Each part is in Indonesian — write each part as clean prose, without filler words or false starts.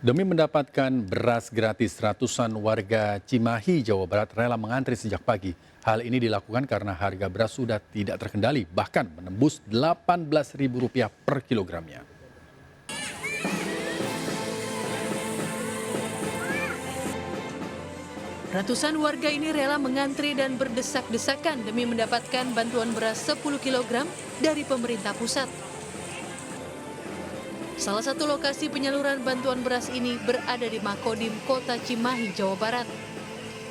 Demi mendapatkan beras gratis, ratusan warga Cimahi, Jawa Barat rela mengantri sejak pagi. Hal ini dilakukan karena harga beras sudah tidak terkendali, bahkan menembus Rp18.000 per kilogramnya. Ratusan warga ini rela mengantri dan berdesak-desakan demi mendapatkan bantuan beras 10 kg dari pemerintah pusat. Salah satu lokasi penyaluran bantuan beras ini berada di Makodim Kota Cimahi, Jawa Barat.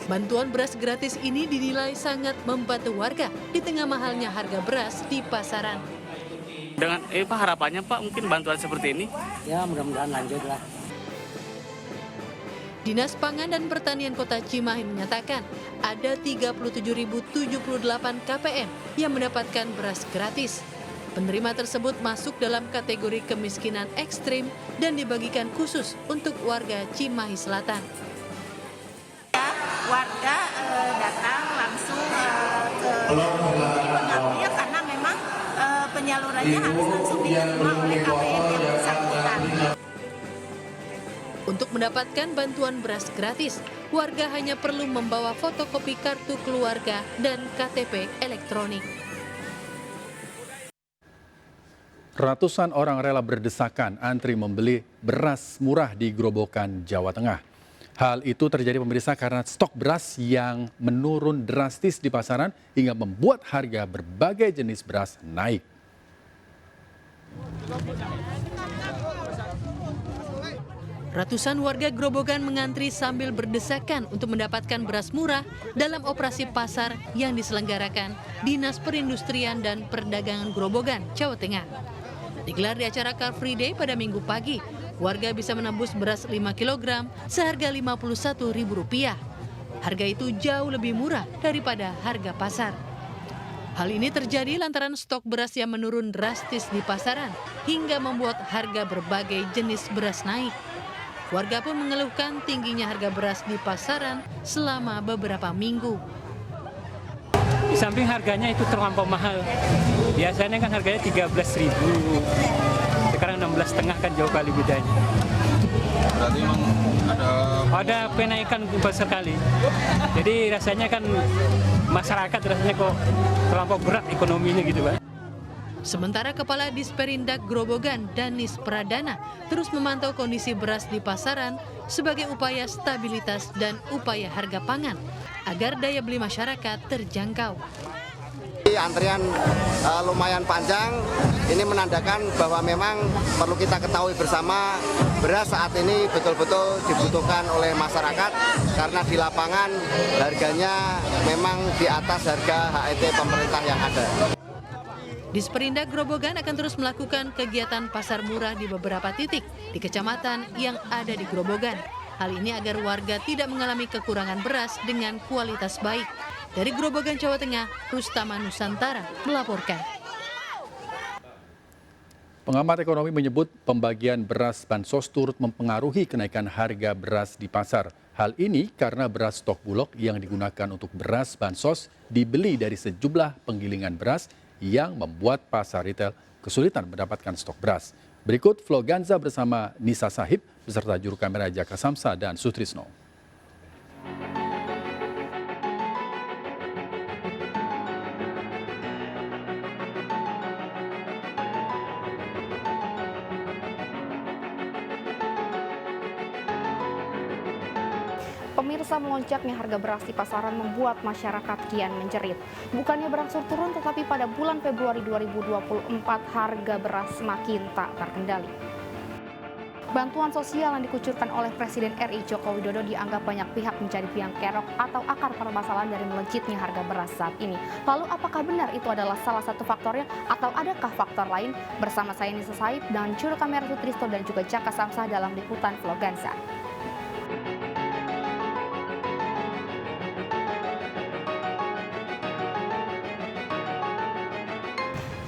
Bantuan beras gratis ini dinilai sangat membantu warga di tengah mahalnya harga beras di pasaran. Dengan Pak harapannya Pak mungkin bantuan seperti ini? Ya mudah-mudahan lanjut lah. Dinas Pangan dan Pertanian Kota Cimahi menyatakan ada 37.078 KPM yang mendapatkan beras gratis. Penerima tersebut masuk dalam kategori kemiskinan ekstrim dan dibagikan khusus untuk warga Cimahi Selatan. Warga datang langsung ke pengambil karena memang penyalurannya harus langsung diterima oleh KPM yang bersangkutan. Untuk mendapatkan bantuan beras gratis, warga hanya perlu membawa fotokopi kartu keluarga dan KTP elektronik. Ratusan orang rela berdesakan antri membeli beras murah di Grobogan, Jawa Tengah. Hal itu terjadi pemirsa karena stok beras yang menurun drastis di pasaran hingga membuat harga berbagai jenis beras naik. Ratusan warga Grobogan mengantri sambil berdesakan untuk mendapatkan beras murah dalam operasi pasar yang diselenggarakan Dinas Perindustrian dan Perdagangan Grobogan, Jawa Tengah. Digelar di acara Car Free Day pada Minggu pagi, warga bisa menembus beras 5 kg seharga Rp51.000. Harga itu jauh lebih murah daripada harga pasar. Hal ini terjadi lantaran stok beras yang menurun drastis di pasaran hingga membuat harga berbagai jenis beras naik. Warga pun mengeluhkan tingginya harga beras di pasaran selama beberapa minggu. Di samping harganya itu terlampau mahal. Biasanya kan harganya 13.000. Sekarang 16,5 kan jauh kali bedanya. Berarti memang ada kenaikan besar sekali. Jadi rasanya kan masyarakat rasanya kok terlampau berat ekonominya gitu, Pak. Sementara Kepala Disperindak Grobogan, Danis Pradana, terus memantau kondisi beras di pasaran sebagai upaya stabilitas dan upaya harga pangan agar daya beli masyarakat terjangkau. Antrian lumayan panjang, ini menandakan bahwa memang perlu kita ketahui bersama beras saat ini betul-betul dibutuhkan oleh masyarakat karena di lapangan harganya memang di atas harga HET pemerintah yang ada. Disperindak Grobogan akan terus melakukan kegiatan pasar murah di beberapa titik di kecamatan yang ada di Grobogan. Hal ini agar warga tidak mengalami kekurangan beras dengan kualitas baik. Dari Grobogan, Jawa Tengah, Rustama Nusantara melaporkan. Pengamat ekonomi menyebut pembagian beras bansos turut mempengaruhi kenaikan harga beras di pasar. Hal ini karena beras stok bulog yang digunakan untuk beras bansos dibeli dari sejumlah penggilingan beras yang membuat pasar retail kesulitan mendapatkan stok beras. Berikut vlog Ganza bersama Nisa Sahib beserta juru kamera Jaka Samsa dan Sutrisno. Pemirsa, melonjaknya harga beras di pasaran membuat masyarakat kian menjerit. Bukannya berangsur turun, tetapi pada bulan Februari 2024 harga beras semakin tak terkendali. Bantuan sosial yang dikucurkan oleh Presiden RI Joko Widodo dianggap banyak pihak menjadi biang kerok atau akar permasalahan dari melejitnya harga beras saat ini. Lalu apakah benar itu adalah salah satu faktornya atau adakah faktor lain? Bersama saya Nisa Said dan juru kamera Sutrisno dan juga Jaka Samsa dalam liputan vlog Ganza.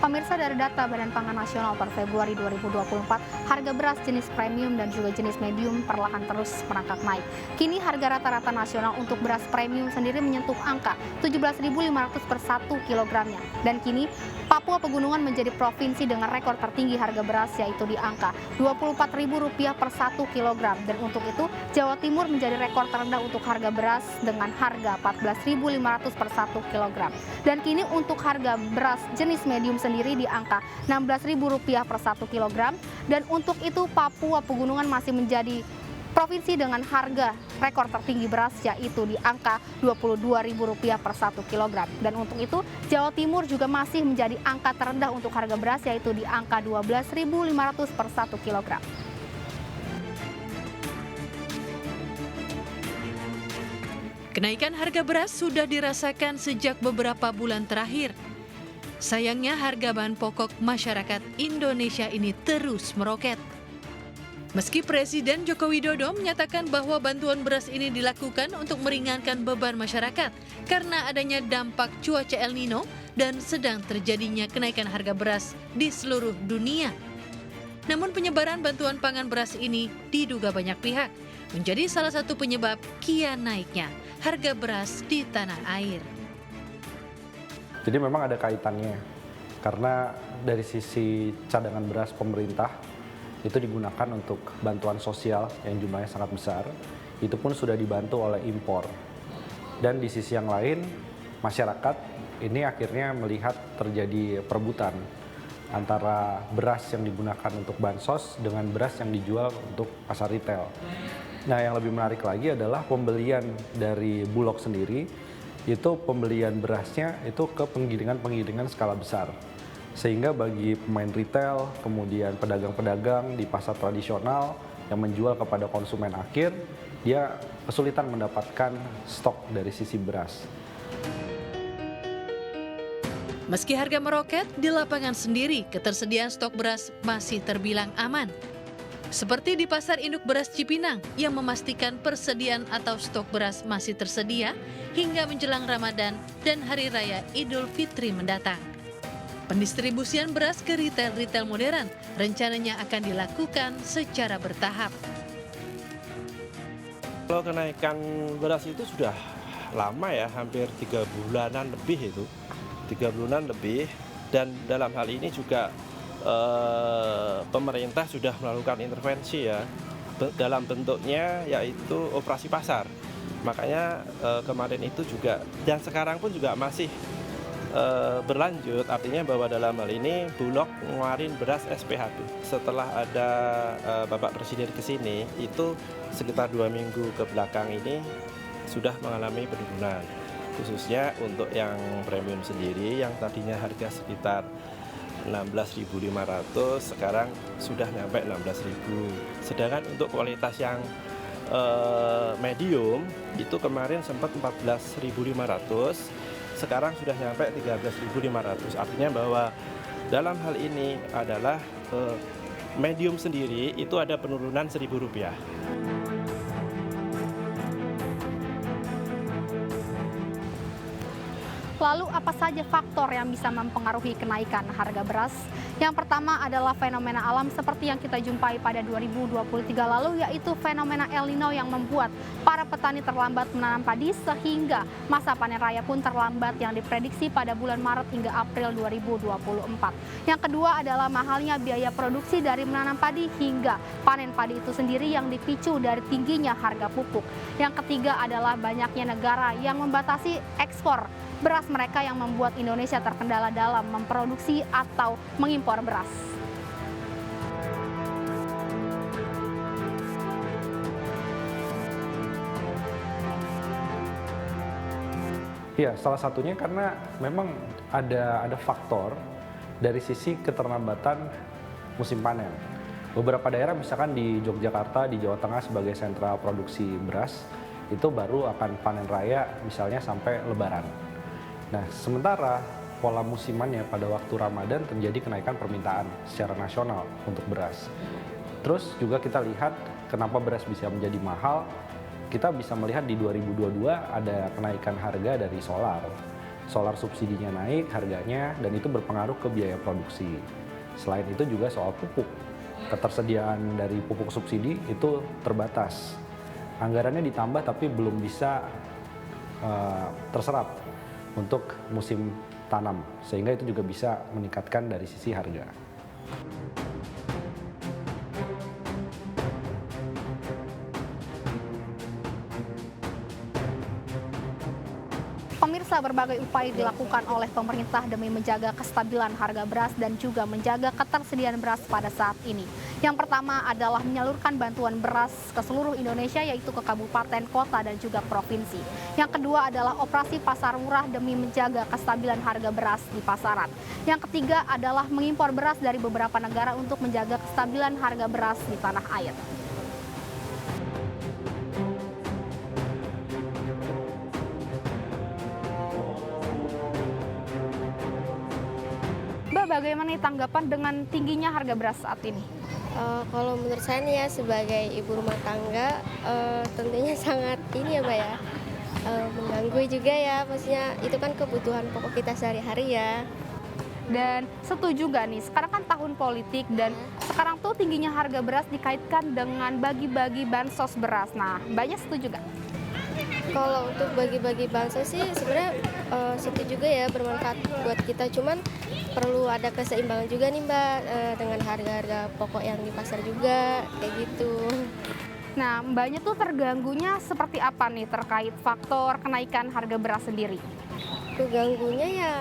Pemirsa, dari data Badan Pangan Nasional per Februari 2024, harga beras jenis premium dan juga jenis medium perlahan terus merangkak naik. Kini harga rata-rata nasional untuk beras premium sendiri menyentuh angka 17.500 per 1 kilogramnya. Dan kini Papua Pegunungan menjadi provinsi dengan rekor tertinggi harga beras, yaitu di angka Rp24.000 per 1 kilogram. Dan untuk itu Jawa Timur menjadi rekor terendah untuk harga beras dengan harga Rp14.500 per 1 kilogram. Dan kini untuk harga beras jenis medium sendiri di angka Rp16.000 per 1 kilogram. Dan untuk itu Papua Pegunungan masih menjadi provinsi dengan harga rekor tertinggi beras, yaitu di angka Rp22.000 per 1 kilogram. Dan untuk itu Jawa Timur juga masih menjadi angka terendah untuk harga beras, yaitu di angka Rp12.500 per 1 kilogram. Kenaikan harga beras sudah dirasakan sejak beberapa bulan terakhir. Sayangnya harga bahan pokok masyarakat Indonesia ini terus meroket. Meski Presiden Joko Widodo menyatakan bahwa bantuan beras ini dilakukan untuk meringankan beban masyarakat karena adanya dampak cuaca El Nino dan sedang terjadinya kenaikan harga beras di seluruh dunia. Namun penyebaran bantuan pangan beras ini diduga banyak pihak menjadi salah satu penyebab kian naiknya harga beras di tanah air. Jadi memang ada kaitannya, karena dari sisi cadangan beras pemerintah itu digunakan untuk bantuan sosial yang jumlahnya sangat besar, itu pun sudah dibantu oleh impor. Dan di sisi yang lain, masyarakat ini akhirnya melihat terjadi perebutan antara beras yang digunakan untuk bansos dengan beras yang dijual untuk pasar retail. Nah, yang lebih menarik lagi adalah pembelian dari Bulog sendiri, itu pembelian berasnya itu ke penggilingan-penggilingan skala besar. Sehingga bagi pemain retail, kemudian pedagang-pedagang di pasar tradisional yang menjual kepada konsumen akhir, dia kesulitan mendapatkan stok dari sisi beras. Meski harga meroket, di lapangan sendiri ketersediaan stok beras masih terbilang aman. Seperti di Pasar Induk Beras Cipinang yang memastikan persediaan atau stok beras masih tersedia hingga menjelang Ramadan dan Hari Raya Idul Fitri mendatang. Pendistribusian beras ke retail-retail modern rencananya akan dilakukan secara bertahap. Kalau kenaikan beras itu sudah lama ya, hampir 3 bulanan lebih itu. 3 bulan lebih, dan dalam hal ini juga pemerintah sudah melakukan intervensi ya, dalam bentuknya yaitu operasi pasar. Makanya kemarin itu juga, dan sekarang pun juga masih berlanjut, artinya bahwa dalam hal ini Bulog ngeluarin beras SPHB. Setelah ada Bapak Presiden ke sini, itu sekitar 2 minggu ke belakang ini sudah mengalami penurunan. Khususnya untuk yang premium sendiri, yang tadinya harga sekitar 16.500, sekarang sudah nyampe 16.000. Sedangkan untuk kualitas yang medium, itu kemarin sempat 14.500, sekarang sudah nyampe 13.500. Artinya bahwa dalam hal ini adalah medium sendiri itu ada penurunan Rp1.000. Lalu apa saja faktor yang bisa mempengaruhi kenaikan harga beras? Yang pertama adalah fenomena alam seperti yang kita jumpai pada 2023 lalu, yaitu fenomena El Nino yang membuat para petani terlambat menanam padi sehingga masa panen raya pun terlambat yang diprediksi pada bulan Maret hingga April 2024. Yang kedua adalah mahalnya biaya produksi dari menanam padi hingga panen padi itu sendiri yang dipicu dari tingginya harga pupuk. Yang ketiga adalah banyaknya negara yang membatasi ekspor beras mereka yang membuat Indonesia terkendala dalam memproduksi atau mengimpor beras. Ya, salah satunya karena memang ada faktor dari sisi keterlambatan musim panen. Beberapa daerah misalkan di Yogyakarta, di Jawa Tengah sebagai sentra produksi beras, itu baru akan panen raya misalnya sampai Lebaran. Nah, sementara pola musimannya pada waktu Ramadan terjadi kenaikan permintaan secara nasional untuk beras. Terus juga kita lihat kenapa beras bisa menjadi mahal. Kita bisa melihat di 2022 ada kenaikan harga dari solar. solar subsidinya naik harganya dan itu berpengaruh ke biaya produksi. Selain itu juga soal pupuk. Ketersediaan dari pupuk subsidi itu terbatas. Anggarannya ditambah tapi belum bisa terserap untuk musim tanam, sehingga itu juga bisa meningkatkan dari sisi harga. Pemirsa, berbagai upaya dilakukan oleh pemerintah demi menjaga kestabilan harga beras dan juga menjaga ketersediaan beras pada saat ini. Yang pertama adalah menyalurkan bantuan beras ke seluruh Indonesia, yaitu ke kabupaten, kota, dan juga provinsi. Yang kedua adalah operasi pasar murah demi menjaga kestabilan harga beras di pasaran. Yang ketiga adalah mengimpor beras dari beberapa negara untuk menjaga kestabilan harga beras di tanah air. Mbak, bagaimana nih tanggapan dengan tingginya harga beras saat ini? Kalau menurut saya nih ya, sebagai ibu rumah tangga, tentunya sangat ini ya Mbak ya, mengganggu juga ya, maksudnya itu kan kebutuhan pokok kita sehari-hari ya. Dan setuju nggak nih, sekarang kan tahun politik dan sekarang tuh tingginya harga beras dikaitkan dengan bagi-bagi bansos beras. Nah, Mbaknya setuju nggak? Kalau untuk bagi-bagi bansos sih sebenarnya situ juga ya, bermanfaat buat kita, cuman perlu ada keseimbangan juga nih Mbak, dengan harga-harga pokok yang di pasar juga, kayak gitu. Nah, Mbaknya tuh terganggunya seperti apa nih terkait faktor kenaikan harga beras sendiri? Keganggunya ya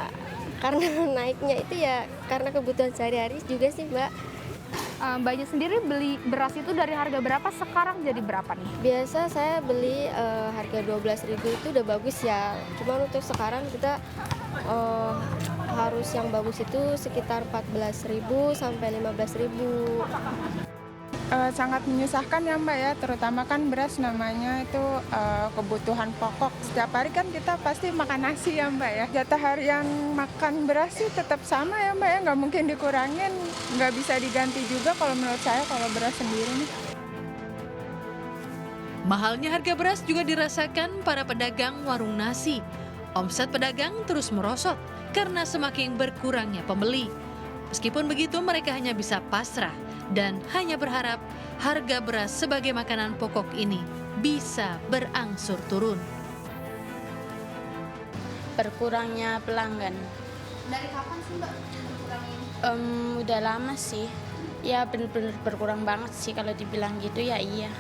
karena naiknya itu ya karena kebutuhan sehari-hari juga sih Mbak. Mbaknya sendiri beli beras itu dari harga berapa, sekarang jadi berapa nih? Biasa saya beli harga 12.000 itu udah bagus ya. Cuma untuk sekarang kita harus yang bagus itu sekitar 14.000 sampai 15.000. Sangat menyusahkan ya Mbak ya, terutama kan beras namanya itu kebutuhan pokok. Setiap hari kan kita pasti makan nasi ya Mbak ya. Jatah harian makan beras sih tetap sama ya Mbak ya, nggak mungkin dikurangin, nggak bisa diganti juga kalau menurut saya kalau beras sendiri nih. Mahalnya harga beras juga dirasakan para pedagang warung nasi. Omset pedagang terus merosot karena semakin berkurangnya pembeli. Meskipun begitu, mereka hanya bisa pasrah dan hanya berharap harga beras sebagai makanan pokok ini bisa berangsur turun. Berkurangnya pelanggan. Dari kapan sih Mbak berkurangnya? Udah lama sih. Ya bener-bener berkurang banget sih kalau dibilang gitu ya iya.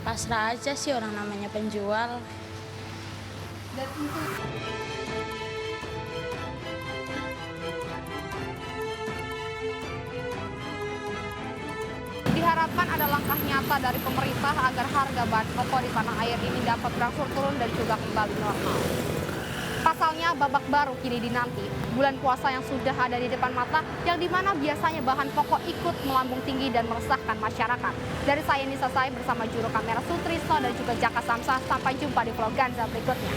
Pasrah aja sih orang namanya penjual. Dan untuk diharapkan ada langkah nyata dari pemerintah agar harga bahan pokok di tanah air ini dapat berangsur turun dan juga kembali normal. Pasalnya babak baru kini dinanti, bulan puasa yang sudah ada di depan mata, yang dimana biasanya bahan pokok ikut melambung tinggi dan meresahkan masyarakat. Dari saya Nisa Sai bersama juru kamera Sutrisno dan juga Jaka Samsah, sampai jumpa di vlog Ganza berikutnya.